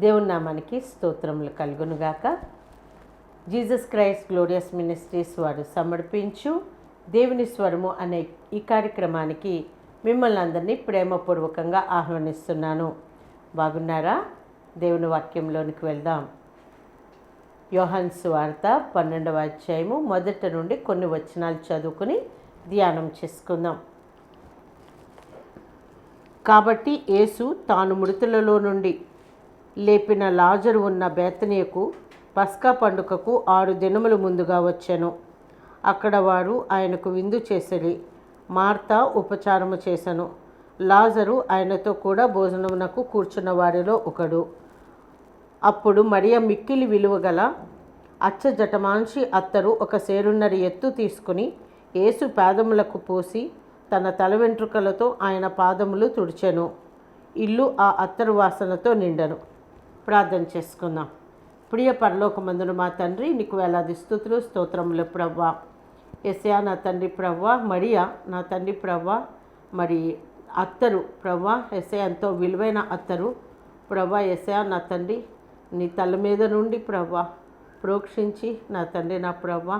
దేవుని నామానికి స్తోత్రములు కలుగునుగాక. జీసస్ క్రైస్ట్ గ్లోరియస్ మినిస్ట్రీస్ వారు సమర్పించు దేవుని స్వరము అనే ఈ కార్యక్రమానికి మిమ్మల్ని అందరినీ ప్రేమపూర్వకంగా ఆహ్వానిస్తున్నాను. బాగున్నారా? దేవుని వాక్యంలోనికి వెళ్దాం. యోహాను సువార్త 12వ అధ్యాయము మొదటి నుండి కొన్ని వచనాలు చదువుకుని ధ్యానం చేసుకుందాం. కాబట్టి యేసు తాను మృతులలో నుండి లేపిన లాజరు ఉన్న బేతనియకు పస్కా పండుగకు 6 దినములు ముందుగా వచ్చెను. అక్కడ వారు ఆయనకు విందు చేసిరి. మార్తా ఉపచారము చేసెను. లాజరు ఆయనతో కూడా భోజనమునకు కూర్చున్న వారిలో ఒకడు. అప్పుడు మరియ మిక్కిలి విలువగల అచ్చ జటమాంసి అత్తరు ఒక సేరున్నర ఎత్తు తీసుకుని యేసు పాదములకు పోసి తన తల వెంట్రుకలతో ఆయన పాదములు తుడిచెను. ఇల్లు ఆ అత్తరు వాసనతో నిండెను. ప్రార్థన చేసుకుందాం. ప్రియ పరలోకమందున మా తండ్రి, నీకు వేలాది స్తుతులు స్తోత్రములు ప్రవ్వా. యేసయ్యా నా తండ్రి ప్రవ్వా, మరియా నా తండ్రి ప్రవ్వా, మరి అత్తరు ప్రవ్వా, యేసయ్యా ఎంతో విలువైన అత్తరు ప్రవ్వా. యేసయ్యా నా తండ్రి నీ తల మీద నుండి ప్రవ్వా ప్రోక్షించి నా తండ్రి నా ప్రవ్వా,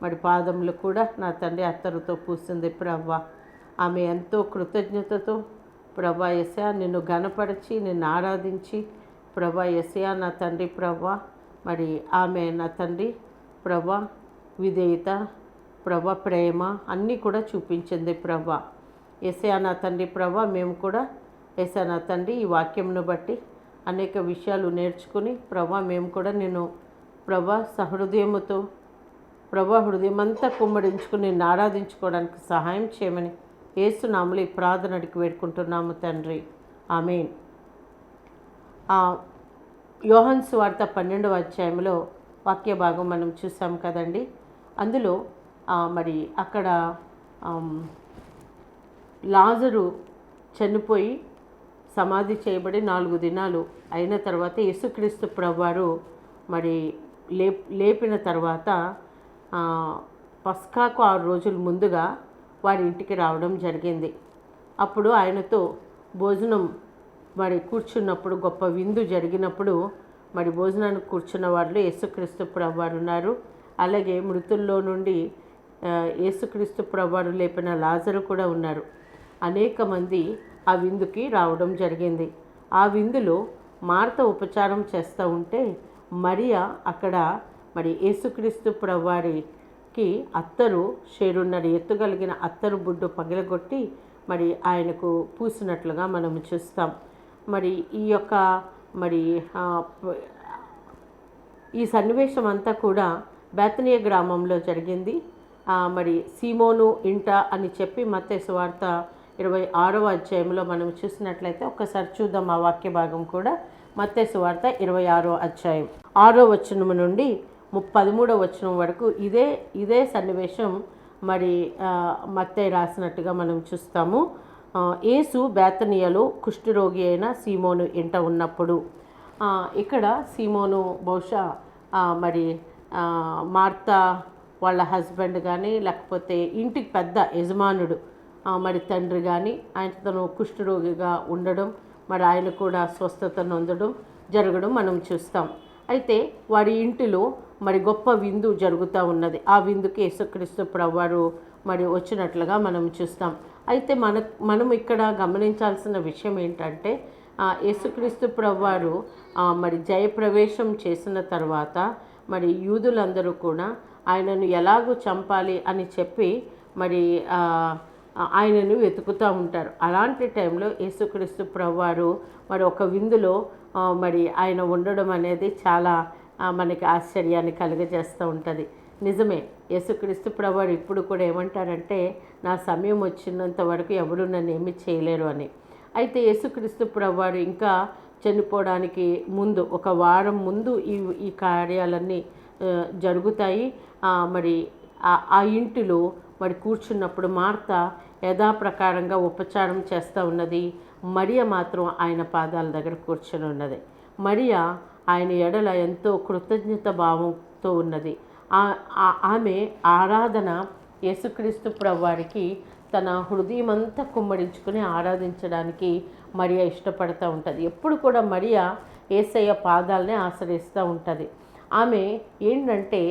మరి పాదములు కూడా నా తండ్రి అత్తరుతో పూసింది ప్రవ్వా. ఆమె ఎంతో కృతజ్ఞతతో ప్రభా యేసయ్యా నిన్ను ఘనపరిచి నిన్ను ఆరాధించి ప్రభా యేసయ్యా నా తండ్రి ప్రభా, మరి ఆమె నా తండ్రి ప్రభా విధేయత ప్రభా ప్రేమ అన్నీ కూడా చూపించింది ప్రభా. యేసయ్యా నా తండ్రి ప్రభా, మేము కూడా యేసయ్యా నా తండ్రి ఈ వాక్యంను బట్టి అనేక విషయాలు నేర్చుకుని ప్రభా మేము కూడా నేను ప్రభా సహృదయముతో ప్రభా హృదయమంతా కుమ్మడించుకుని నిన్ను ఆరాధించుకోవడానికి సహాయం చేయమని యేసు నామములో ఈ ప్రార్థన అడిగి వేడుకుంటున్నాము తండ్రి, ఆమేన్. యోహాను సువార్త 12వ అధ్యాయంలో వాక్య భాగం మనం చూసాం కదండి. అందులో మరి అక్కడ లాజరు చనిపోయి సమాధి చేయబడి 4 దినాలు అయిన తర్వాత యేసుక్రీస్తు ప్రభువారు మరి లేపిన తర్వాత పస్కాకు 6 రోజుల ముందుగా వారి ఇంటికి రావడం జరిగింది. అప్పుడు ఆయనతో భోజనం మరి కూర్చున్నప్పుడు గొప్ప విందు జరిగినప్పుడు మరి భోజనానికి కూర్చున్న వాళ్ళు యేసుక్రీస్తు ప్రభువారు ఉన్నారు. అలాగే మృతుల్లో నుండి యేసుక్రీస్తు ప్రభువారు లేపిన లాజరు కూడా ఉన్నారు. అనేక మంది ఆ విందుకి రావడం జరిగింది. ఆ విందులో మార్త ఉపచారం చేస్తూ ఉంటే మరియ అక్కడ మరి యేసుక్రీస్తు ప్రభువారికి అత్తరు షేరున్నర ఎత్తుగలిగిన అత్తరు బుడ్డు పగిలగొట్టి మరి ఆయనకు పూసినట్లుగా మనం చూస్తాం. మరి ఈ యొక్క మరి ఈ సన్నివేశం అంతా కూడా బేతనియ గ్రామంలో జరిగింది. మరి సీమోను ఇంట అని చెప్పి మత్తయి సువార్త 26వ అధ్యాయంలో మనం చూసినట్లయితే ఒక్కసారి చూద్దాం. ఆ వాక్య భాగం కూడా మత్తయి సువార్త 26వ అధ్యాయం 6వ వచనం నుండి 13వ వచనం వరకు ఇదే సన్నివేశం మరి మత్తయి రాసినట్టుగా మనం చూస్తాము. యేసు బేతనియలో కుష్ఠరోగి అయిన సీమోను ఇంట ఉన్నప్పుడు, ఇక్కడ సీమోను బహుశా మరి మార్తా వాళ్ళ హస్బెండ్ కానీ లేకపోతే ఇంటికి పెద్ద యజమానుడు మరి తండ్రి కానీ ఆయనతో కుష్ఠరోగిగా ఉండడం, మరి ఆయన కూడా స్వస్థత నొందడం జరగడం మనం చూస్తాం. అయితే వారి ఇంటిలో మరి గొప్ప విందు జరుగుతూ ఉన్నది. ఆ విందుకి యేసుక్రీస్తు ప్రభువారు మరి వచ్చినట్లుగా మనం చూస్తాం. అయితే మనం ఇక్కడ గమనించాల్సిన విషయం ఏంటంటే యేసుక్రీస్తు ప్రభువారు మరి జయప్రవేశం చేసిన తర్వాత మరి యూదులందరూ కూడా ఆయనను ఎలాగూ చంపాలి అని చెప్పి మరి ఆయనను వెతుకుతూ ఉంటారు. అలాంటి టైంలో యేసుక్రీస్తు ప్రభువారు మరి ఒక విందులో మరి ఆయన ఉండడం అనేది చాలా మనకి ఆశ్చర్యాన్ని కలుగజేస్తూ ఉంటుంది. నిజమే, యేసుక్రీస్తు ప్రభువారు ఇప్పుడు కూడా ఏమంటారంటే నా సమయం వచ్చినంత వరకు ఎవరు నన్ను ఏమీ చేయలేరు అని. అయితే యేసుక్రీస్తు ప్రభువారు ఇంకా చనిపోవడానికి ముందు ఒక వారం ముందు ఈ కార్యాలన్నీ జరుగుతాయి. మరి ఆ ఇంటిలో మరి కూర్చున్నప్పుడు మార్త యథాప్రకారంగా ఉపచారం చేస్తూ ఉన్నది. మరియ మాత్రం ఆయన పాదాల దగ్గర కూర్చొని ఉన్నది. మరియ ఆయన ఎడల ఎంతో కృతజ్ఞత భావంతో ఉన్నది. ఆమె ఆరాధన యేసుక్రీస్తు ప్రభువారికి తన హృదయమంతా కుమ్మరించుకుని ఆరాధించడానికి మరియ ఇష్టపడుతూ ఉంటుంది. ఎప్పుడు కూడా మరియ యేసయ్య పాదాలనే ఆశ్రయిస్తూ ఉంటుంది. ఆమె ఏంటంటే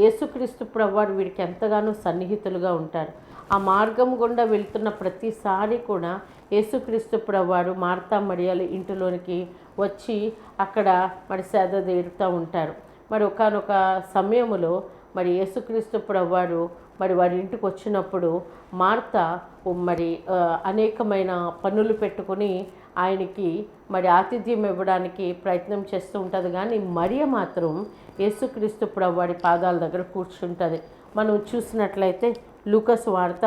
యేసుక్రీస్తు ప్రభువారు వీరికి ఎంతగానో సన్నిహితులుగా ఉంటారు. ఆ మార్గం గుండా వెళ్తున్న ప్రతిసారి కూడా యేసుక్రీస్తు ప్రభువారు మార్తా మరియల ఇంటిలోనికి వచ్చి అక్కడ మరి సేద తీరుతూ ఉంటారు. మరి ఒకానొక సమయంలో మరి యేసుక్రీస్తు ప్రభువారు మరి వారి ఇంటికి వచ్చినప్పుడు మార్త మరి అనేకమైన పనులు పెట్టుకొని ఆయనకి మరి ఆతిథ్యం ఇవ్వడానికి ప్రయత్నం చేస్తూ ఉంటుంది. కానీ మరియ మాత్రం యేసుక్రీస్తు ప్రభువారి పాదాల దగ్గర కూర్చుంటుంది. మనం చూసినట్లయితే లూకాసు వార్త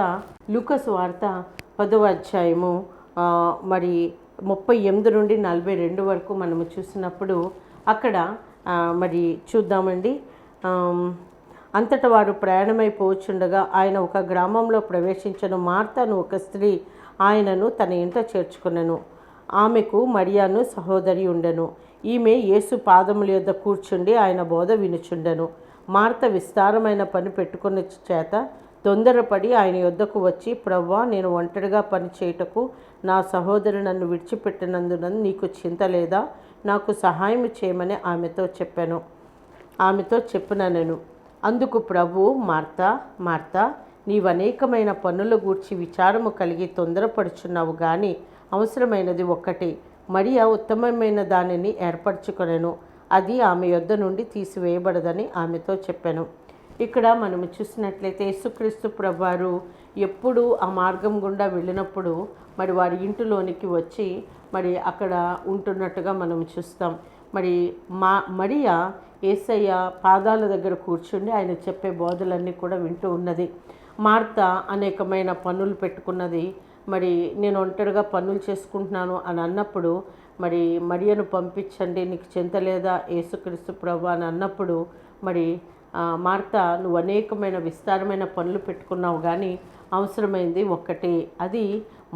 10వ అధ్యాయము మరి 38 నుండి 42 వరకు మనము చూసినప్పుడు అక్కడ మరి చూద్దామండి. అంతటా వారు ప్రయాణమైపోవచ్చుండగా ఆయన ఒక గ్రామంలో ప్రవేశించను. మార్తను ఒక స్త్రీ ఆయనను తన ఇంట చేర్చుకొనెను. ఆమెకు మరియాను సహోదరి ఉండెను. ఈమె యేసు పాదముల యొద్ద కూర్చుండి ఆయన బోధ వినుచుండెను. మార్త విస్తారమైన పని పెట్టుకున్న చేత తొందరపడి ఆయన యొద్దకు వచ్చి, ప్రభువా, నేను ఒంటరిగా పని చేయుటకు నా సహోదరి నన్ను విడిచిపెట్టినందున నీకు చింత లేదా? నాకు సహాయం చేయమని ఆమెతో చెప్పినను. అందుకు ప్రభువు, మార్తా మార్తా, నీవనేకమైన పనుల గూర్చి విచారము కలిగి తొందరపడుచున్నావు, కానీ అవసరమైనది ఒక్కటి. మరియా ఉత్తమమైన దానిని ఏర్పరచుకొనెను, అది ఆమె యొద్ద నుండి తీసివేయబడదని ఆమెతో చెప్పాను. ఇక్కడ మనము చూసినట్లయితే యేసుక్రీస్తు ప్రభువారు ఎప్పుడు ఆ మార్గం గుండా వెళ్ళినప్పుడు మరి వారి ఇంటిలోనికి వచ్చి మరి అక్కడ ఉంటున్నట్టుగా మనం చూస్తాం. మరి మరియా యేసయ్య పాదాల దగ్గర కూర్చుండి ఆయన చెప్పే బోధలన్నీ కూడా వింటూ ఉన్నది. మార్త అనేకమైన పనులు పెట్టుకున్నది. మరి నేను ఒంటరిగా పనులు చేసుకుంటున్నాను అని అన్నప్పుడు మరి మరియను పంపించండి, నీకు చింత లేదా యేసుక్రీస్తు ప్రభువా అని అన్నప్పుడు మరి మార్త, నువ్వు అనేకమైన విస్తారమైన పనులు పెట్టుకున్నావు, కానీ అవసరమైంది ఒక్కటే, అది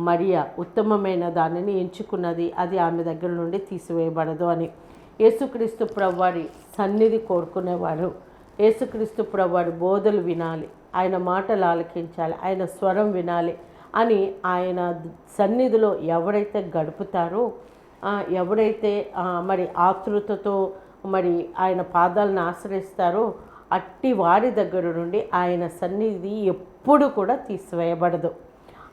మరియా ఉత్తమమైన దానిని ఎంచుకున్నది, అది ఆమె దగ్గర నుండి తీసివేయబడదు అని. యేసుక్రీస్తు ప్రభువారి సన్నిధి కోరుకునేవారు, యేసుక్రీస్తు ప్రభువారి బోధలు వినాలి, ఆయన మాటలు ఆలకించాలి, ఆయన స్వరం వినాలి అని ఆయన సన్నిధిలో ఎవరైతే గడుపుతారో, ఎవరైతే మరి ఆతృతతో మరి ఆయన పాదాలను ఆశ్రయిస్తారో అట్టి వారి దగ్గర నుండి ఆయన సన్నిధి ఎప్పుడు కూడా తీసివేయబడదు.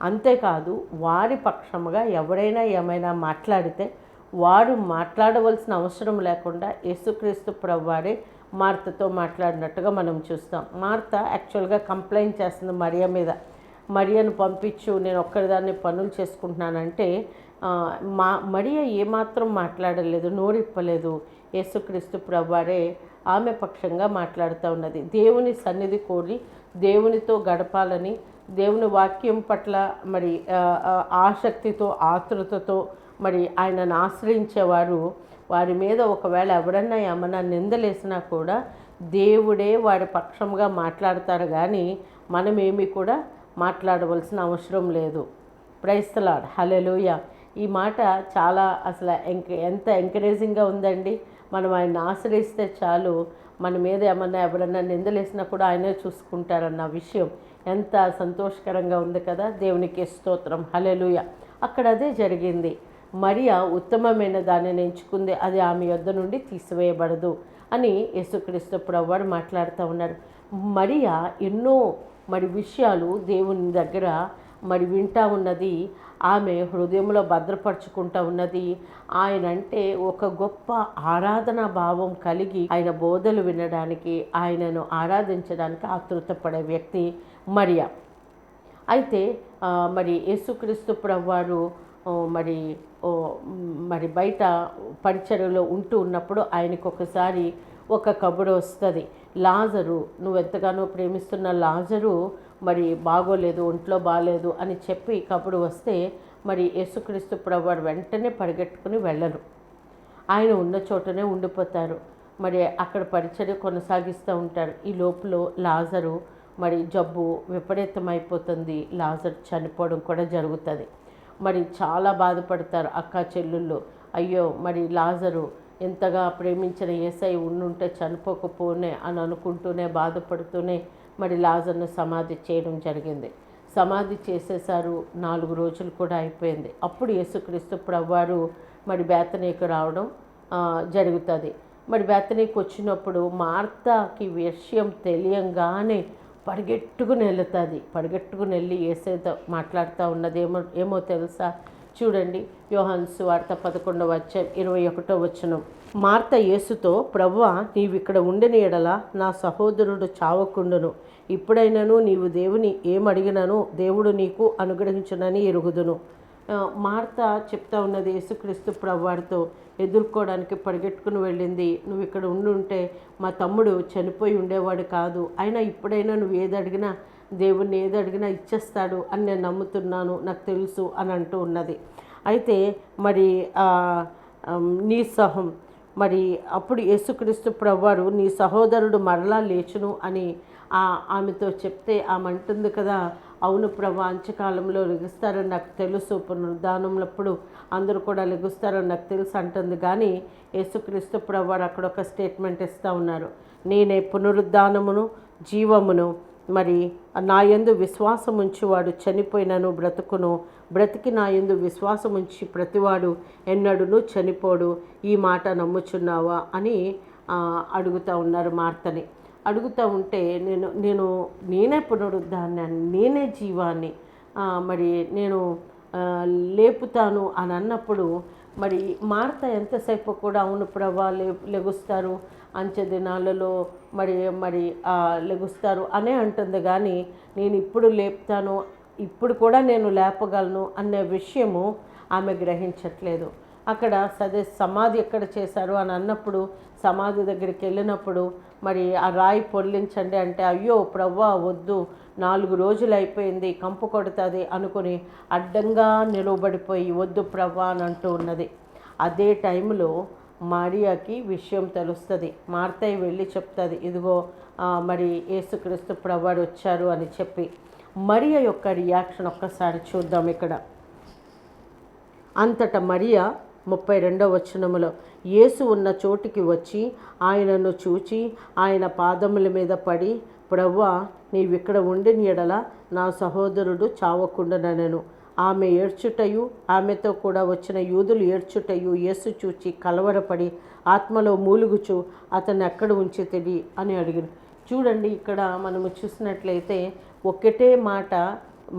అంతేకాదు, వారి పక్షముగా ఎవరైనా ఏమైనా మాట్లాడితే వారు మాట్లాడవలసిన అవసరం లేకుండా యేసుక్రీస్తు ప్రభువారే మార్తతో మాట్లాడినట్టుగా మనం చూస్తాం. మార్త యాక్చువల్గా కంప్లైంట్ చేస్తుంది మరియ మీద, మరియను పంపించు, నేను ఒక్కరిదాన్ని పనులు చేసుకుంటున్నానంటే మరియ ఏమాత్రం మాట్లాడలేదు, నోరిప్పలేదు. యేసుక్రీస్తు ప్రభువారే ఆమె పక్షంగా మాట్లాడుతూ ఉన్నది. దేవుని సన్నిధి కోరి దేవునితో గడపాలని, దేవుని వాక్యం పట్ల మరి ఆసక్తితో ఆతృతతో మరి ఆయనను ఆశ్రయించేవారు, వారి మీద ఒకవేళ ఎవరన్నా ఏమన్నా నిందలేసినా కూడా దేవుడే వారి పక్షంగా మాట్లాడతారు, కానీ మనమేమీ కూడా మాట్లాడవలసిన అవసరం లేదు. ప్రైజ్ ది లార్డ్, హల్లెలూయా. ఈ మాట చాలా అసలు ఎంత ఎంకరేజింగ్గా ఉందండి. మనం ఆయన ఆశ్రయిస్తే చాలు, మన మీద ఏమన్నా ఎవరన్నా నిందలేసినా కూడా ఆయనే చూసుకుంటారన్న విషయం ఎంత సంతోషకరంగా ఉంది కదా. దేవునికి స్తోత్రం, హల్లెలూయా. అక్కడ అదే జరిగింది. మరియా ఉత్తమమైన దానిని ఎంచుకుంది, అది ఆమె యొద్ద నుండి తీసివేయబడదు అని యేసుక్రీస్తు ప్రభువారు మాట్లాడుతూ ఉన్నారు. మరియా ఎన్నో మరి విషయాలు దేవుని దగ్గర మరి వింటా ఉన్నది, ఆమె హృదయంలో భద్రపరుచుకుంటూ ఉన్నది. ఆయన అంటే ఒక గొప్ప ఆరాధనా భావం కలిగి ఆయన బోధలు వినడానికి, ఆయనను ఆరాధించడానికి ఆతృతపడే వ్యక్తి మరియా. అయితే మరి యేసుక్రీస్తు ప్రభువారు మరి బయట పరిచర్యలో ఉంటూ ఉన్నప్పుడు ఆయనకు ఒకసారి ఒక కబురు వస్తుంది. లాజరు, నువ్వు ఎంతగానో ప్రేమిస్తున్న లాజరు మరి బాగోలేదు, ఒంట్లో బాగలేదు అని చెప్పి కబురు వస్తే మరి యేసుక్రీస్తు ప్రభువారు వెంటనే పరిగెట్టుకుని వెళ్ళరు, ఆయన ఉన్న చోటనే ఉండిపోతారు. మరి అక్కడ పరిచర్య కొనసాగిస్తూ ఉంటారు. ఈ లోపల లాజరు మరి జబ్బు విపరీతమైపోతుంది, లాజరు చనిపోవడం కూడా జరుగుతుంది. మరి చాలా బాధపడతారు అక్క చెల్లుళ్ళు. అయ్యో, మరి లాజరు ఎంతగా ప్రేమించిన యేసయ్య ఉండుంటే చనిపోకపోనే అని అనుకుంటూనే బాధపడుతూనే మరి లాజర్ను సమాధి చేయడం జరిగింది. సమాధి చేసేసారు, 4 రోజులు కూడా అయిపోయింది. అప్పుడు యేసుక్రీస్తు ప్రభువారు మరి బేతనీకి రావడం, జరుగుతుంది. మరి బేతనీకి వచ్చినప్పుడు మార్తాకి విషయం తెలియంగానే పరిగెట్టుకుని వెళుతుంది. పరిగెట్టుకుని వెళ్ళి యేసుతో మాట్లాడుతూ ఉన్నది ఏమో తెలుసా? చూడండి, యోహాను సువార్త 11వ అధ్యాయం 21వ వచనం. మార్త యేసుతో, ప్రభువా, నీవిక్కడ ఉండిన ఎడల నా సహోదరుడు చావకుండును. ఇప్పుడైనను నీవు దేవుని ఏమడిగినను దేవుడు నీకు అనుగ్రహించునని ఎరుగుదును. మార్త చెప్తా ఉన్నది యేసుక్రీస్తు ప్రభువారితో ఎదుర్కోవడానికి పరిగెట్టుకుని వెళ్ళింది. నువ్వు ఇక్కడ ఉండుంటే మా తమ్ముడు చనిపోయి ఉండేవాడు కాదు. అయినా ఇప్పుడైనా నువ్వు ఏది అడిగినా దేవుణ్ణి ఏది అడిగినా ఇచ్చేస్తాడు అని నేను నమ్ముతున్నాను, నాకు తెలుసు అని అంటూ ఉన్నది. అయితే మరి మరి అప్పుడు యేసుక్రీస్తు ప్రభువారు నీ సహోదరుడు మరలా లేచును అని ఆమెతో చెప్తే ఆమె అంటుంది కదా, అవును ప్రభు, అంత్యకాలంలో లెగుస్తారని నాకు తెలుసు, పునరుద్ధానంలప్పుడు అందరూ కూడా లెగుస్తారని నాకు తెలుసు అంటుంది. కానీ యేసుక్రీస్తు ప్రభువారు అక్కడ ఒక స్టేట్మెంట్ ఇస్తూ ఉన్నారు, నేనే పునరుద్ధానమును జీవమును, మరి నా యందు విశ్వాసం ఉంచివాడు చనిపోయినను బ్రతుకును, బ్రతికి నా యందు విశ్వాసం ఉంచి ప్రతివాడు ఎన్నడూను చనిపోడు. ఈ మాట నమ్ముచున్నావా అని అడుగుతూ ఉన్నారు మార్తని. అడుగుతూ ఉంటే నేనే పునరుద్ధానాన్ని, నేనే జీవాన్ని, మరి నేను లేపుతాను అని అన్నప్పుడు మరి మార్త ఎంతసేపు కూడా అవును ప్రభా లెగుస్తారు, అంచె దినాలలో మరి మరి లెగుస్తారు అనే అంటుంది. కానీ నేను ఇప్పుడు లేపుతాను, ఇప్పుడు కూడా నేను లేపగలను అనే విషయము ఆమె గ్రహించట్లేదు. అక్కడ సమాధి ఎక్కడ చేశారు అని అన్నప్పుడు సమాధి దగ్గరికి వెళ్ళినప్పుడు మరి ఆ రాయి పొర్లించండి అంటే, అయ్యో ప్రవ్వా వద్దు, 4 రోజులు అయిపోయింది, కంపు కొడుతుంది అనుకుని అడ్డంగా నిలవబడిపోయి వద్దు ప్రవ్వా అని అంటూ ఉన్నది. అదే టైంలో మరియకి విషయం తెలుస్తుంది. మార్తయ్య వెళ్ళి చెప్తుంది, ఇదిగో మరి యేసుక్రీస్తు ప్రభువారు వచ్చారు అని చెప్పి. మరియ యొక్క రియాక్షన్ ఒక్కసారి చూద్దాం ఇక్కడ. అంతటా మరియ 32వ వచనములో యేసు ఉన్న చోటికి వచ్చి ఆయనను చూచి ఆయన పాదముల మీద పడి, ప్రభువా, నీవిక్కడ ఉండిన ఎడల నా సహోదరుడు చావకుండానెను. ఆమె ఏడ్చుటయు ఆమెతో కూడా వచ్చిన యూదులు ఏడ్చుటయు యేసు చూచి కలవరపడి ఆత్మలో మూలుగుచు అతన్ని ఎక్కడ ఉంచితివి అని అడిగారు. చూడండి, ఇక్కడ మనము చూసినట్లయితే ఒకటే మాట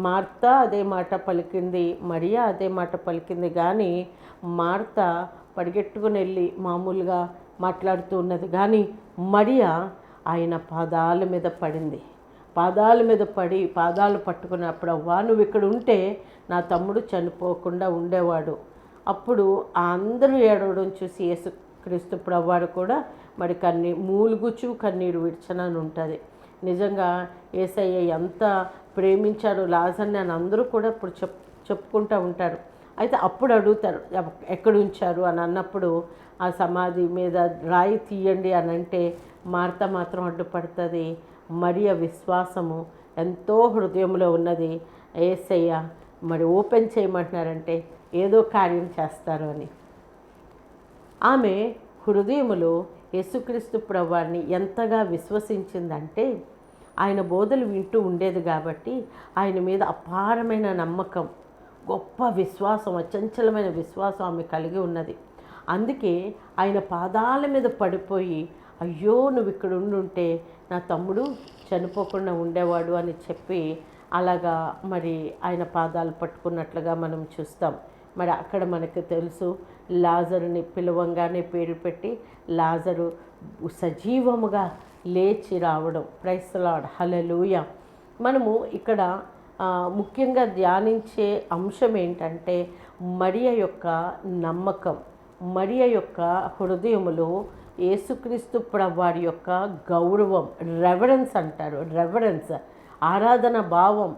మార్త అదే మాట పలికింది, మరియా అదే మాట పలికింది. కానీ మార్త పరిగెట్టుకుని వెళ్ళి మామూలుగా మాట్లాడుతూ ఉన్నది, కానీ మరియా ఆయన పాదాల మీద పడింది. పాదాల మీద పడి పాదాలు పట్టుకున్నప్పుడు, అవ్వా, నువ్వు ఇక్కడ ఉంటే నా తమ్ముడు చనిపోకుండా ఉండేవాడు. అప్పుడు అందరూ ఏడవడం చూసి యేసుక్రీస్తు ప్రభువారు కూడా మరి మూలుగుచు కన్నీరు విడిచనని ఉంటుంది. నిజంగా యేసయ్య ఎంత ప్రేమించారు లాజర్ని అని అందరూ కూడా ఇప్పుడు చెప్పుకుంటూ ఉంటారు. అయితే అప్పుడు అడుగుతారు ఎక్కడ ఉంచారు అని అన్నప్పుడు ఆ సమాధి మీద రాయి తీయండి అని అంటే మార్త మాత్రం అడ్డుపడుతుంది. మరియ విశ్వాసము ఎంతో హృదయంలో ఉన్నది. యేసయ్య మరి ఓపెన్ చేయమంటున్నారంటే ఏదో కార్యం చేస్తారు అని. ఆమె హృదయములో యేసుక్రీస్తు ప్రభువారిని ఎంతగా విశ్వసించిందంటే ఆయన బోధలు వింటూ ఉండేది కాబట్టి ఆయన మీద అపారమైన నమ్మకం, గొప్ప విశ్వాసం, అచంచలమైన విశ్వాసం ఆమె కలిగి ఉన్నది. అందుకే ఆయన పాదాల మీద పడిపోయి, అయ్యో నువ్వు ఇక్కడ ఉండుంటే నా తమ్ముడు చనిపోకుండా ఉండేవాడు అని చెప్పి అలాగా మరి ఆయన పాదాలు పట్టుకున్నట్లుగా మనం చూస్తాం. మరి అక్కడ మనకు తెలుసు, లాజరుని పిలవంగానే పేరు పెట్టి లాజరు సజీవముగా లేచి రావడం. ప్రైజ్ ది లార్డ్, హల్లెలూయా. మనము ఇక్కడ ముఖ్యంగా ధ్యానించే అంశం ఏంటంటే మరియ యొక్క నమ్మకం, మరియ యొక్క హృదయములో యేసుక్రీస్తు ప్రభువారి యొక్క గౌరవం, రెవరెన్స్ అంటారు, రెవరెన్స్, ఆరాధన భావం.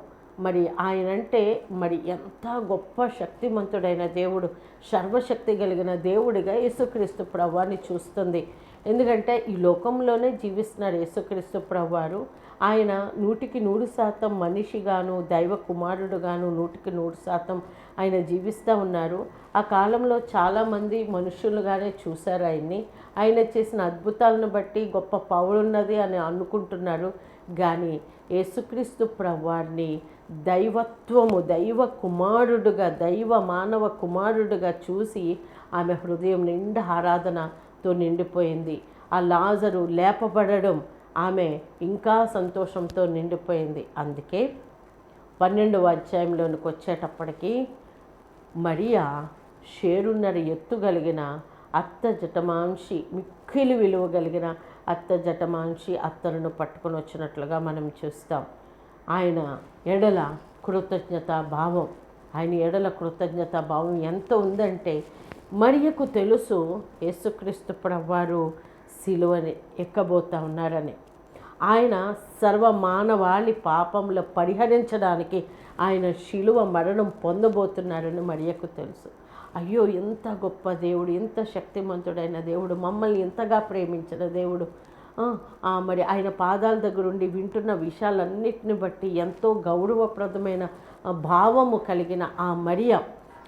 మరి ఆయనంటే మరి ఎంత గొప్ప శక్తిమంతుడైన దేవుడు, సర్వశక్తి కలిగిన దేవుడిగా యేసుక్రీస్తు ప్రభువారిని చూస్తుంది. ఎందుకంటే ఈ లోకంలోనే జీవిస్తున్నారు యేసుక్రీస్తు ప్రభువారు. ఆయన 100% మనిషిగాను దైవ కుమారుడుగాను 100% ఆయన జీవిస్తూ ఉన్నారు. ఆ కాలంలో చాలామంది మనుషులుగానే చూశారు ఆయన్ని. ఆయన చేసిన అద్భుతాలను బట్టి గొప్ప పవర్ ఉన్నది అని అనుకుంటున్నారు. కానీ యేసుక్రీస్తు ప్రభువారిని దైవత్వము, దైవ కుమారుడుగా, దైవ మానవ కుమారుడుగా చూసి ఆమె హృదయం నిండా ఆరాధనతో నిండిపోయింది. ఆ లాజరు లేపబడడం ఆమె ఇంకా సంతోషంతో నిండిపోయింది. అందుకే 12వ అధ్యాయంలోనికి వచ్చేటప్పటికి మరియా షేరున్నర ఎత్తు కలిగిన అత్త జటమాంషి, మిక్కిలి విలువ కలిగిన అత్త జటమాంషి అత్తరును పట్టుకొని వచ్చినట్లుగా మనం చూస్తాం. ఆయన ఎడల కృతజ్ఞతా భావం, ఆయన ఎడల కృతజ్ఞతా భావం ఎంత ఉందంటే, మరియకు తెలుసు యేసుక్రీస్తు ప్రభువారు సిలువని ఎక్కబోతా ఉన్నారని. ఆయన సర్వమానవాళి పాపములు పరిహరించడానికి ఆయన శిలువ మరణం పొందబోతున్నారని మరియకు తెలుసు. అయ్యో, ఎంత గొప్ప దేవుడు, ఎంత శక్తిమంతుడైన దేవుడు, మమ్మల్ని ఎంతగా ప్రేమించిన దేవుడు. మరి ఆయన పాదాల దగ్గర ఉండి వింటున్న విషయాలన్నిటిని బట్టి ఎంతో గౌరవప్రదమైన భావము కలిగిన ఆ మరియ,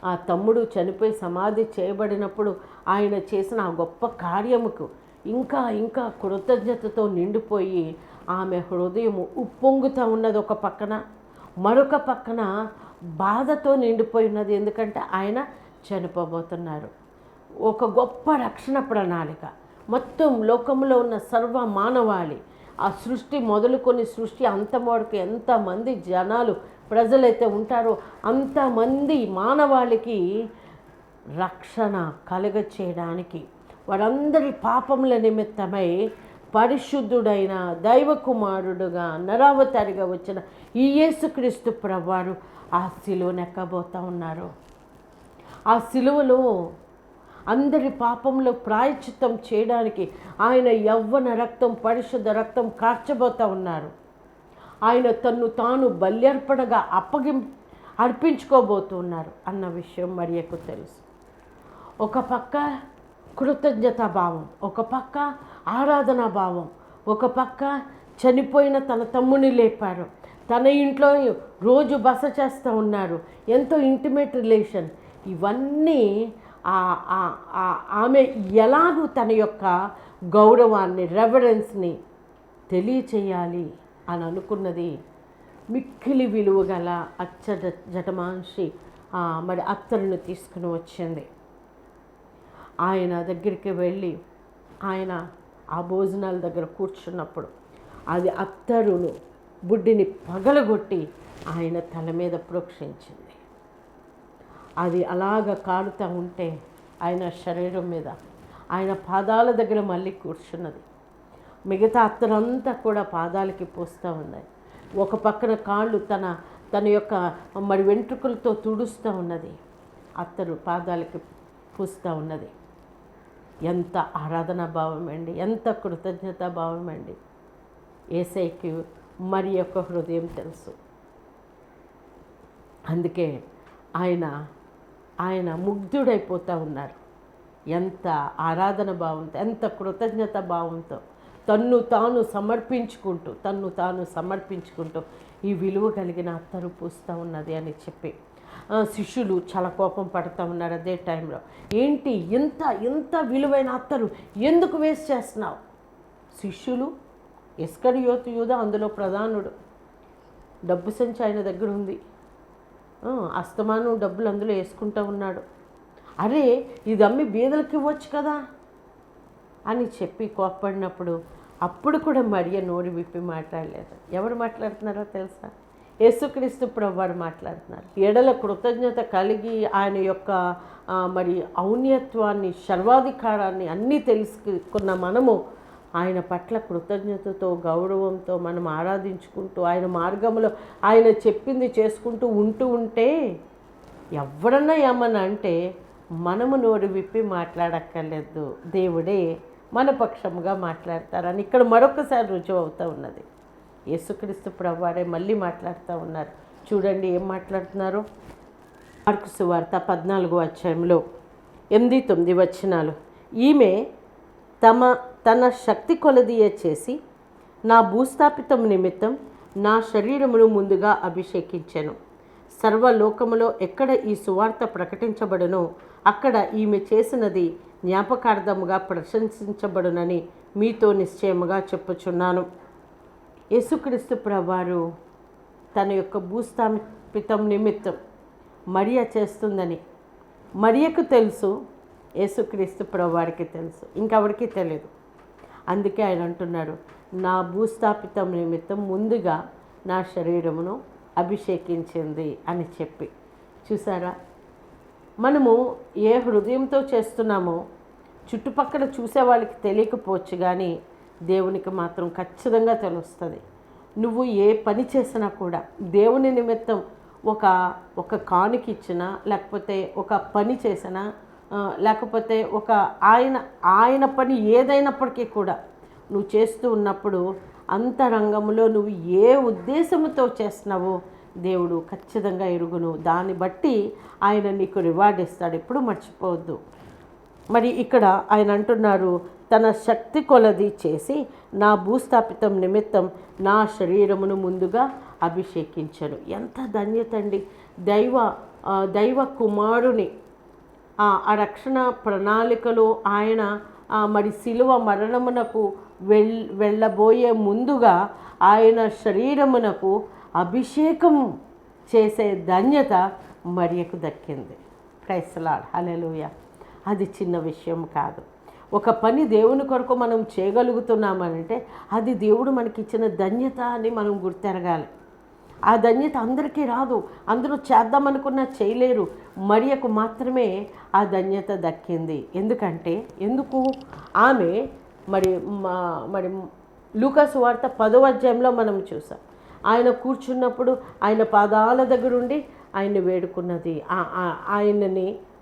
ఆ తమ్ముడు చనిపోయి సమాధి చేయబడినప్పుడు ఆయన చేసిన ఆ గొప్ప కార్యముకు ఇంకా ఇంకా కృతజ్ఞతతో నిండిపోయి ఆమె హృదయము ఉప్పొంగుతూ ఉన్నది ఒక పక్కన, మరొక పక్కన బాధతో నిండిపోయి ఉన్నది. ఎందుకంటే ఆయన చనిపోబోతున్నారు. ఒక గొప్ప రక్షణ ప్రణాళిక మొత్తం లోకంలో ఉన్న సర్వ మానవాళి, ఆ సృష్టి మొదలుకొని సృష్టి అంతమొరకు ఎంతమంది జనాలు ప్రజలైతే ఉంటారో అంతమంది మానవాళికి రక్షణ కలుగ చేయడానికి, వారందరి పాపముల నిమిత్తమై పరిశుద్ధుడైన దైవ కుమారుడుగా నరావతారిగా వచ్చిన ఈ యేసుక్రీస్తు ప్రభువారు ఆ సిలువను ఎక్కబోతూ ఉన్నారు. ఆ సిలువలో అందరి పాపంలో ప్రాయశ్చిత్తం చేయడానికి ఆయన యవ్వన రక్తం, పరిశుద్ధ రక్తం కార్చబోతూ ఉన్నారు. ఆయన తన్ను తాను బల్యర్పణగా అర్పించుకోబోతున్నారు అన్న విషయం మరియకు తెలుసు. ఒక పక్క కృతజ్ఞతా భావం, ఒక పక్క ఆరాధనా భావం, ఒక పక్క చనిపోయిన తన తమ్ముని లేపారు, తన ఇంట్లో రోజు బస చేస్తూ ఉన్నారు, ఎంతో ఇంటిమేట్ రిలేషన్. ఇవన్నీ ఆమె ఎలాగూ తన యొక్క గౌరవాన్ని, రెవరెన్స్ని తెలియచేయాలి అని అనుకున్నది. మిక్కిలి విలువ గల జటమాంషి మరి అత్తరును తీసుకుని వచ్చింది. ఆయన దగ్గరికి వెళ్ళి ఆయన ఆ భోజనాల దగ్గర కూర్చున్నప్పుడు అది అత్తరును బుడ్డిని పగలగొట్టి ఆయన తల మీద ప్రోక్షించింది. అది అలాగ కాలుతూ ఉంటే ఆయన శరీరం మీద, ఆయన పాదాల దగ్గర మళ్ళీ కూర్చున్నది. మిగతా అత్తరంతా కూడా పాదాలకి పూస్తూ ఉన్నాయి. ఒక పక్కన కాళ్ళు తన యొక్క మరి వెంట్రుకలతో తుడుస్తూ ఉన్నది. అత్తరు పాదాలకి పూస్తూ ఉన్నది. ఎంత ఆరాధనా భావం అండి, ఎంత కృతజ్ఞతా భావం అండి. యేసయ్యకి మరి యొక్క హృదయం తెలుసు. అందుకే ఆయన ముగ్ధుడైపోతూ ఉన్నారు. ఎంత ఆరాధన భావంతో, ఎంత కృతజ్ఞత భావంతో తన్ను తాను సమర్పించుకుంటూ ఈ విలువ కలిగిన అత్తరు పూస్తూ ఉన్నది అని చెప్పి శిష్యులు చాలా కోపం పడుతూ ఉన్నారు. అదే టైంలో ఏంటి ఇంత విలువైన అత్తరు ఎందుకు వేస్ట్ చేస్తున్నావు? శిష్యులు, ఇస్కరియోతు యూదా అందులో ప్రధానుడు, డబ్బు సంచి ఆయన దగ్గర ఉంది, అస్తమానం డబ్బులు అందులో వేసుకుంటూ ఉన్నాడు. అరే, ఇది అమ్మి బీదలకి ఇవ్వచ్చు కదా అని చెప్పి కోప్పడినప్పుడు అప్పుడు కూడా మరియ నోరు విప్పి మాట్లాడలేదు. ఎవరు మాట్లాడుతున్నారో తెలుసా? యేసుక్రీస్తు ప్రభువారు మాట్లాడుతున్నారు. ఎడల కృతజ్ఞత కలిగి ఆయన యొక్క మరి ఔన్నత్యాన్ని, సర్వాధికారాన్ని అన్నీ తెలుసుకున్న మనము ఆయన పట్ల కృతజ్ఞతతో, గౌరవంతో మనం ఆరాధించుకుంటూ ఆయన మార్గంలో ఆయన చెప్పింది చేసుకుంటూ ఉంటే ఎవరన్నా ఏమన్నా అంటే మనము నోరు విప్పి మాట్లాడక్కర్లేదు, దేవుడే మన పక్షంగా మాట్లాడతారని ఇక్కడ మరొకసారి రుజువు అవుతూ ఉన్నది. యేసుక్రీస్తు ప్రభువారే మళ్ళీ మాట్లాడుతూ ఉన్నారు. చూడండి ఏం మాట్లాడుతున్నారు. మార్కు సువార్త 14వ అధ్యాయంలో 8-9 వచనాలు. ఈమె తన శక్తి కొలదియే చేసి నా భూస్థాపితం నిమిత్తం నా శరీరమును ముందుగా అభిషేకించెను. సర్వలోకములో ఎక్కడ ఈ సువార్త ప్రకటించబడునో అక్కడ ఈమె చేసినది జ్ఞాపకార్థముగా ప్రశంసించబడునని మీతో నిశ్చయముగా చెప్పుచున్నాను. యేసుక్రీస్తు ప్రభువారు తన యొక్క భూస్థాపితం నిమిత్తం మరియ చేస్తుందని మరియకు తెలుసు, యేసుక్రీస్తు ప్రభువారికి తెలుసు, ఇంకెవరికి తెలియదు. అందుకే ఆయన అంటున్నారు, నా భూస్థాపితం నిమిత్తం ముందుగా నా శరీరమును అభిషేకించింది అని చెప్పి. చూసారా, మనము ఏ హృదయంతో చేస్తున్నామో చుట్టుపక్కల చూసే వాళ్ళకి తెలియకపోవచ్చు, కానీ దేవునికి మాత్రం ఖచ్చితంగా తెలుస్తుంది. నువ్వు ఏ పని చేసినా కూడా దేవుని నిమిత్తం ఒక కానుక ఇచ్చినా, లేకపోతే ఒక పని చేసినా, లేకపోతే ఆయన పని ఏదైనప్పటికీ కూడా నువ్వు చేస్తూ ఉన్నప్పుడు అంతరంగంలో నువ్వు ఏ ఉద్దేశంతో చేస్తున్నావో దేవుడు ఖచ్చితంగా ఎరుగును. దాన్ని బట్టి ఆయన నీకు రివార్డ్ ఇస్తాడు, ఎప్పుడు మర్చిపోవద్దు. మరి ఇక్కడ ఆయన అంటున్నారు, తన శక్తి కొలది చేసి నా భూస్థాపితం నిమిత్తం నా శరీరమును ముందుగా అభిషేకించను. ఎంత ధన్యత అండి! దైవ కుమారుని ఆ రక్షణ ప్రణాళికలో ఆయన మరి శిలువ మరణమునకు వెళ్ళబోయే ముందుగా ఆయన శరీరమునకు అభిషేకం చేసే ధన్యత మరియకు దక్కింది. ప్రైజ్ ది లార్డ్, హల్లెలూయా. అది చిన్న విషయం కాదు. ఒక పని దేవుని కొరకు మనం చేయగలుగుతున్నామనంటే అది దేవుడు మనకిచ్చిన ధన్యత అని మనం గుర్తెరగాలి. ఆ ధన్యత అందరికీ రాదు, అందరూ చేద్దామనుకున్నా చేయలేరు. మరియకు మాత్రమే ఆ ధన్యత దక్కింది. ఎందుకు ఆమె మరి లూకా సువార్త 10వ అధ్యాయంలో మనం చూసాం. ఆయన కూర్చున్నప్పుడు ఆయన పాదాల దగ్గరుండి ఆయన్ని వేడుకున్నది,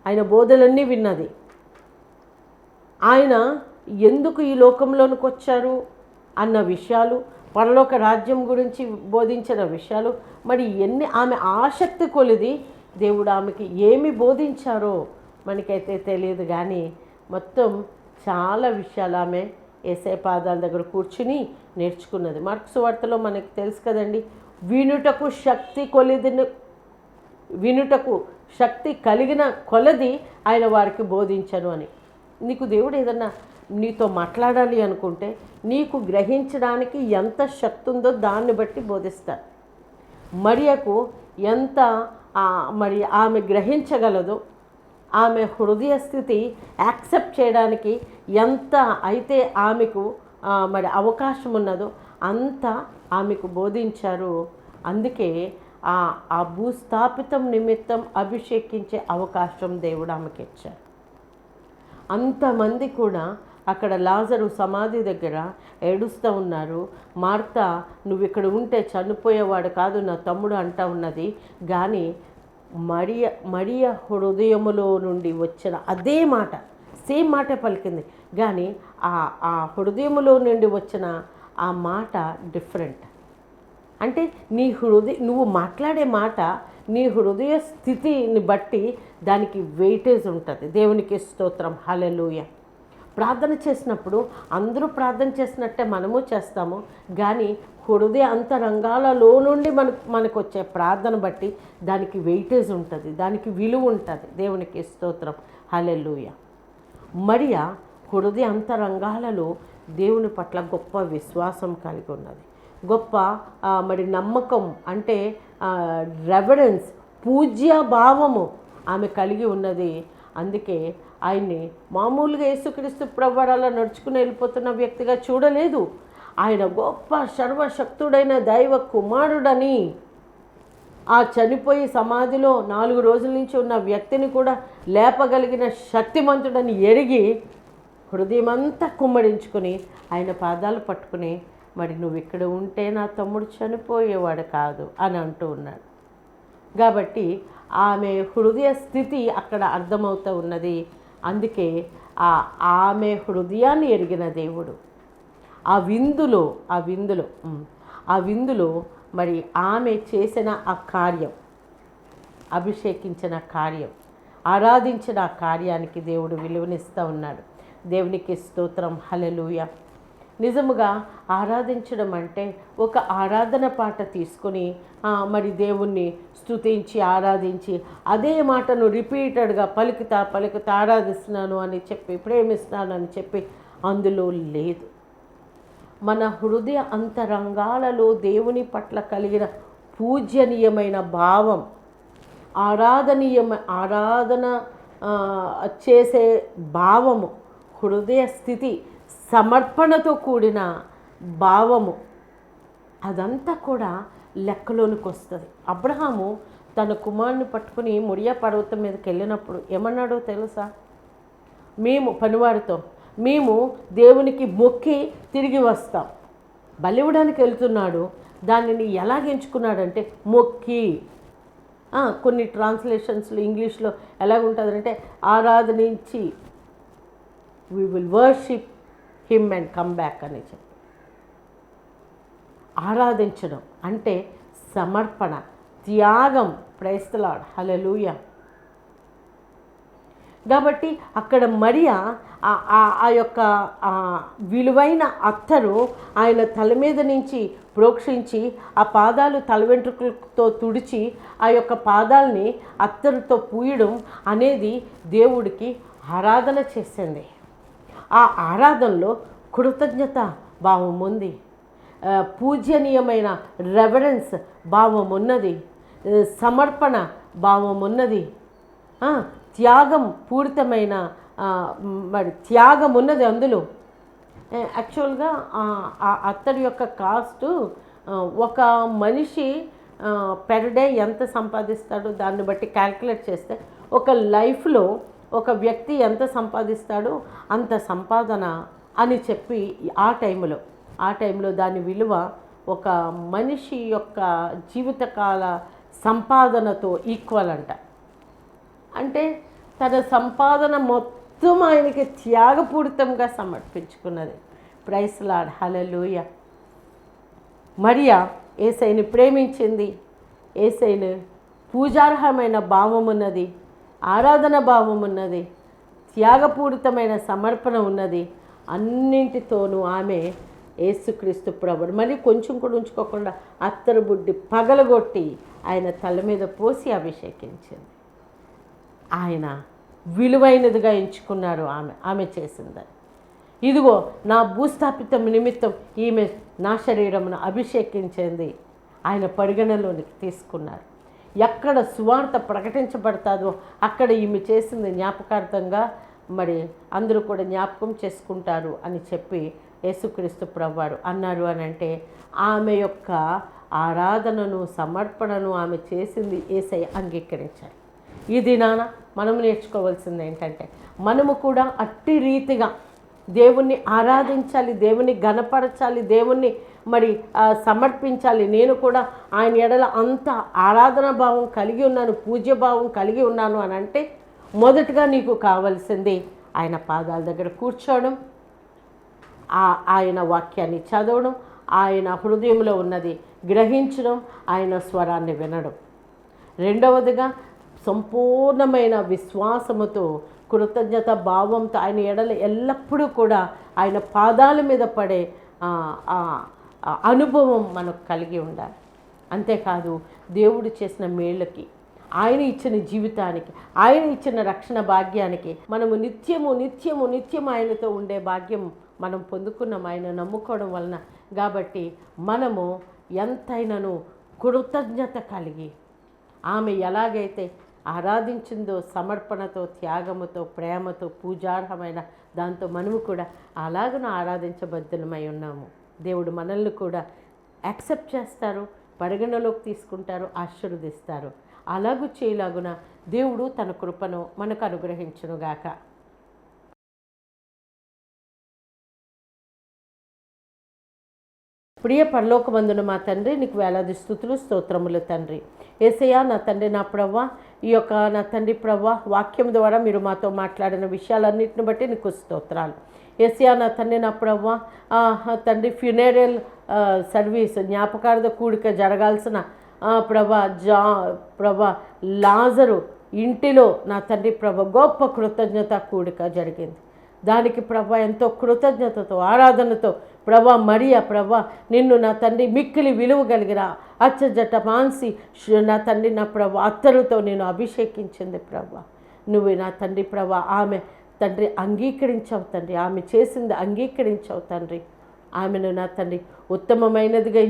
ఆయన బోధలన్నీ విన్నది. ఆయన ఎందుకు ఈ లోకంలోనికి వచ్చారు అన్న విషయాలు, పరలోక రాజ్యం గురించి బోధించిన విషయాలు, మరి ఆమె ఆసక్తి కొలిది దేవుడు ఆమెకి ఏమి బోధించారో మనకైతే తెలియదు, కానీ మొత్తం చాలా విషయాలు ఆమె యేసయ్య పాదాల దగ్గర కూర్చుని నేర్చుకున్నది. మార్కు సువార్తలో మనకి తెలుసు కదండి, వినుటకు శక్తి కలిగిన కొలది ఆయన వారికి బోధించను అని. నీకు దేవుడు ఏదన్నా నీతో మాట్లాడాలి అనుకుంటే నీకు గ్రహించడానికి ఎంత శక్తి ఉందో దాన్ని బట్టి బోధిస్తాడు. మరియకు ఎంత మరి ఆమె గ్రహించగలదో, ఆమె హృదయ స్థితి యాక్సెప్ట్ చేయడానికి ఎంత అయితే ఆమెకు మరి అవకాశం ఉన్నదో అంత ఆమెకు బోధించారు. అందుకే ఆ భూస్థాపితం నిమిత్తం అభిషేకించే అవకాశం దేవుడు ఆమెకి ఇచ్చారు. అంతమంది కూడా అక్కడ లాజరు సమాధి దగ్గర ఏడుస్తూ ఉన్నారు. మార్త, నువ్వు ఇక్కడ ఉంటే చనిపోయేవాడు కాదు నా తమ్ముడు అంటా ఉన్నది. కానీ మరియ హృదయములో నుండి వచ్చిన అదే మాట, సేమ్ మాటే పలికింది, కానీ ఆ హృదయములో నుండి వచ్చిన ఆ మాట డిఫరెంట్. అంటే నువ్వు మాట్లాడే మాట నీ హృదయ స్థితిని బట్టి దానికి వెయిటేజ్ ఉంటుంది. దేవునికి స్తోత్రం, హల్లెలూయా. ప్రార్థన చేసినప్పుడు అందరూ ప్రార్థన చేసినట్టే మనము చేస్తాము, కానీ హృదయ అంతరంగాలలో నుండి మనకు వచ్చే ప్రార్థన బట్టి దానికి వెయిటేజ్ ఉంటుంది, దానికి విలువ ఉంటుంది. దేవునికి స్తోత్రం, హల్లెలూయా. మరియ హృదయ అంతరంగాలలో దేవుని పట్ల గొప్ప విశ్వాసం కలిగి ఉన్నది, గొప్ప మరి నమ్మకం, అంటే రెవరెన్స్, పూజ్య భావము ఆమె కలిగి ఉన్నది. అందుకే ఆయన్ని మామూలుగా యేసుక్రీస్తు ప్రభువారు నడుచుకుని వెళ్ళిపోతున్న వ్యక్తిగా చూడలేదు. ఆయన గొప్ప సర్వశక్తుడైన దైవ కుమారుడని, ఆ చనిపోయి సమాధిలో 4 రోజుల నుంచి ఉన్న వ్యక్తిని కూడా లేపగలిగిన శక్తిమంతుడని ఎరిగి హృదయమంతా కుమ్మరించుకొని ఆయన పాదాలు పట్టుకుని, మరి నువ్వు ఇక్కడ ఉంటే నా తమ్ముడు చనిపోయేవాడు కాదు అని అంటూ ఉన్నాడు. కాబట్టి ఆమె హృదయ స్థితి అక్కడ అర్థమవుతూ ఉన్నది. అందుకే ఆమె హృదయాన్ని ఎరిగిన దేవుడు ఆ విందులో మరి ఆమె చేసిన ఆ కార్యం, అభిషేకించిన కార్యం, ఆరాధించిన ఆ కార్యానికి దేవుడు విలువనిస్తూ ఉన్నాడు. దేవునికి స్తోత్రం, హల్లెలూయా. నిజముగా ఆరాధించడం అంటే ఒక ఆరాధన పాట తీసుకొని మరి దేవుణ్ణి స్తుతించి ఆరాధించి అదే మాటను రిపీటెడ్గా పలుకుతా ఆరాధిస్తున్నాను అని చెప్పి, ప్రేమిస్తున్నాను అని చెప్పి అందులో లేదు. మన హృదయ అంతరంగాలలో దేవుని పట్ల కలిగిన పూజనీయమైన భావం, ఆరాధన చేసే భావము, హృదయ స్థితి, సమర్పణతో కూడిన భావము, అదంతా కూడా లెక్కలోనికి వస్తుంది. అబ్రహాము తన కుమారుని పట్టుకుని మొరియా పర్వతం మీదకి వెళ్ళినప్పుడు ఏమన్నాడో తెలుసా? పనివారితో మేము దేవునికి మొక్కి తిరిగి వస్తాం. బలివ్వడానికి వెళ్తున్నాడు, దానిని ఎలాగెంచుకున్నాడంటే మొక్కి. కొన్ని ట్రాన్స్లేషన్స్లో ఇంగ్లీష్లో ఎలాగుంటుందంటే ఆరాధనించి we will worship him and come back అని చెప్పి. ఆరాధించడం అంటే సమర్పణ, త్యాగం. Praise the Lord, hallelujah. కాబట్టి అక్కడ మరియా ఆ యొక్క విలువైన అత్తరు ఆయన తల మీద నుంచి ప్రోక్షించి ఆ పాదాలు తల వెంట్రుకలతో తుడిచి ఆ యొక్క పాదాలని అత్తరుతో పూయడం అనేది దేవుడికి ఆరాధన చేసింది. ఆ ఆరాధనలో కృతజ్ఞత భావం ఉంది, పూజనీయమైన రెవరెన్స్ భావం ఉన్నది, సమర్పణ భావం ఉన్నది, త్యాగం పూరితమైన త్యాగం ఉన్నది అందులో. యాక్చువల్గా అత్తడి యొక్క కాస్ట్ ఒక మనిషి పెర్ డే ఎంత సంపాదిస్తాడో దాన్ని బట్టి క్యాల్కులేట్ చేస్తే ఒక లైఫ్లో ఒక వ్యక్తి ఎంత సంపాదిస్తాడో అంత సంపాదన అని చెప్పి ఆ టైంలో దాని విలువ ఒక మనిషి యొక్క జీవితకాల సంపాదనతో ఈక్వల్ అంట. అంటే తన సంపాదన మొత్తం ఆయనకి త్యాగపూరితంగా సమర్పించుకున్నది. ప్రైజ్ ది లార్డ్, హల్లెలూయా. మరియా యేసయ్యని ప్రేమించింది, యేసయ్యని పూజార్హమైన భావం ఉన్నది, ఆరాధన భావం ఉన్నది, త్యాగపూరితమైన సమర్పణ ఉన్నది. అన్నింటితోనూ ఆమె యేసుక్రీస్తు ప్రభువుని మరి కొంచెం కూడా ఉంచుకోకుండా అత్తరు బుడ్డి పగలగొట్టి ఆయన తల మీద పోసి అభిషేకించింది. ఆయన విలువైనదిగా ఎంచుకున్నారు ఆమె చేసిందని. ఇదిగో నా భూస్థాపితం నిమిత్తం ఈమె నా శరీరమును అభిషేకించింది ఆయన పరిగణలోనికి తీసుకున్నారు. ఎక్కడ సువార్త ప్రకటించబడతాదో అక్కడ ఈమె చేసింది జ్ఞాపకార్థంగా మరి అందరూ కూడా జ్ఞాపకం చేసుకుంటారు అని చెప్పి యేసుక్రీస్తు ప్రభువారు అన్నారు. అని అంటే ఆమె యొక్క ఆరాధనను, సమర్పణను ఆమె చేసింది యేసయ్య అంగీకరించారు. ఈ దినాన మనం నేర్చుకోవాల్సింది ఏంటంటే మనము కూడా అట్టి రీతిగా దేవుణ్ణి ఆరాధించాలి, దేవుణ్ణి ఘనపరచాలి, దేవుణ్ణి మరి సమర్పించాలి. నేను కూడా ఆయన ఎడల అంత ఆరాధన భావం కలిగి ఉన్నాను, పూజ్య భావం కలిగి ఉన్నాను అని అంటే మొదటగా నీకు కావాల్సింది ఆయన పాదాల దగ్గర కూర్చోవడం, ఆయన వాక్యాన్ని చదవడం, ఆయన హృదయంలో ఉన్నది గ్రహించడం, ఆయన స్వరాన్ని వినడం. రెండవదిగా సంపూర్ణమైన విశ్వాసముతో కృతజ్ఞత భావంతో ఆయన ఎడల ఎల్లప్పుడూ కూడా ఆయన పాదాల మీద పడే అనుభవం మనకు కలిగి ఉండాలి. అంతేకాదు దేవుడు చేసిన మేళ్ళకి, ఆయన ఇచ్చిన జీవితానికి, ఆయన ఇచ్చిన రక్షణ భాగ్యానికి మనము నిత్యము ఆయనతో ఉండే భాగ్యం మనం పొందుకున్నాం ఆయన నమ్ముకోవడం వలన. కాబట్టి మనము ఎంతైనాను కృతజ్ఞత కలిగి ఆమె ఎలాగైతే ఆరాధించిందో సమర్పణతో, త్యాగముతో, ప్రేమతో, పూజార్హమైన దాంతో మనము కూడా అలాగను ఆరాధించబద్ధులమై ఉన్నాము. దేవుడు మనల్ని కూడా యాక్సెప్ట్ చేస్తారు, పరిగణలోకి తీసుకుంటారు, ఆశీర్వదిస్తారు. అలాగూ చేయలాగున దేవుడు తన కృపను మనకు అనుగ్రహించునుగాక. ప్రియ పరలోకమందున మా తండ్రి, నీకు వేలాది స్తుతులు స్తోత్రములు తండ్రి. యేసయ్యా నా తండ్రి, నా ప్రవ్వా, ఈ యొక్క నా తండ్రి ప్రవ్వా వాక్యం ద్వారా మీరు మాతో మాట్లాడిన విషయాలన్నింటిని బట్టి నీకు స్తోత్రాలు. యేసయ్యా నా తండ్రి, నా ప్రవ్వా తండ్రి ఫ్యూనరల్ సర్వీస్ జ్ఞాపకార్థ కూడిక జరగాల్సిన ప్రభా లాజరు ఇంటిలో నా తండ్రి ప్రభ గొప్ప కృతజ్ఞత కూడిక జరిగింది. దానికి ప్రభా ఎంతో కృతజ్ఞతతో, ఆరాధనతో ప్రభా మరియా ప్రభా నిన్ను నా తండ్రి మిక్కిలి విలువ కలిగిన అచ్చజట మాన్సి నా తండ్రి నా ప్రభా అత్తరుతో నేను అభిషేకించింది ప్రభా. నువ్వు నా తండ్రి ప్రభా ఆమె తండ్రి అంగీకరించావు తండ్రి, ఆమె చేసింది అంగీకరించావు తండ్రి. ఆమెను నా తండ్రి ఉత్తమమైనదిగా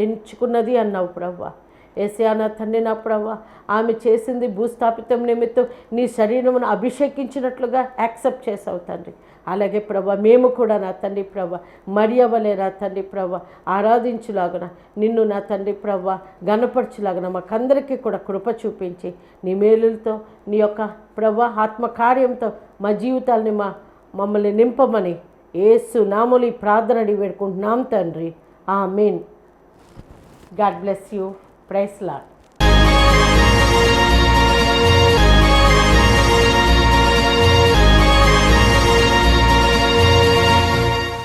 ఎంచుకున్నది అన్నావు ప్రభా. యేసయ్యా నా తండ్రి నా ప్రభా, ఆమె చేసింది భూస్థాపితం నిమిత్తం నీ శరీరమును అభిషేకించినట్లుగా యాక్సెప్ట్ చేసావు తండ్రి. అలాగే ప్రభా మేము కూడా నా తండ్రి ప్రభా మరియ వలె నా తండ్రి ప్రభా ఆరాధించులాగున, నిన్ను నా తండ్రి ప్రభా గణపరచులాగున మాకందరికీ కూడా కృప చూపించి నీ మేలులతో నీ యొక్క ప్రభా ఆత్మకార్యంతో మా జీవితాలని మమ్మల్ని నింపమని యేసు నామములో ఈ ప్రార్థన అడిగి వేడుకుంటున్నాం తండ్రి. ఆమేన్. God bless you. Praise lord.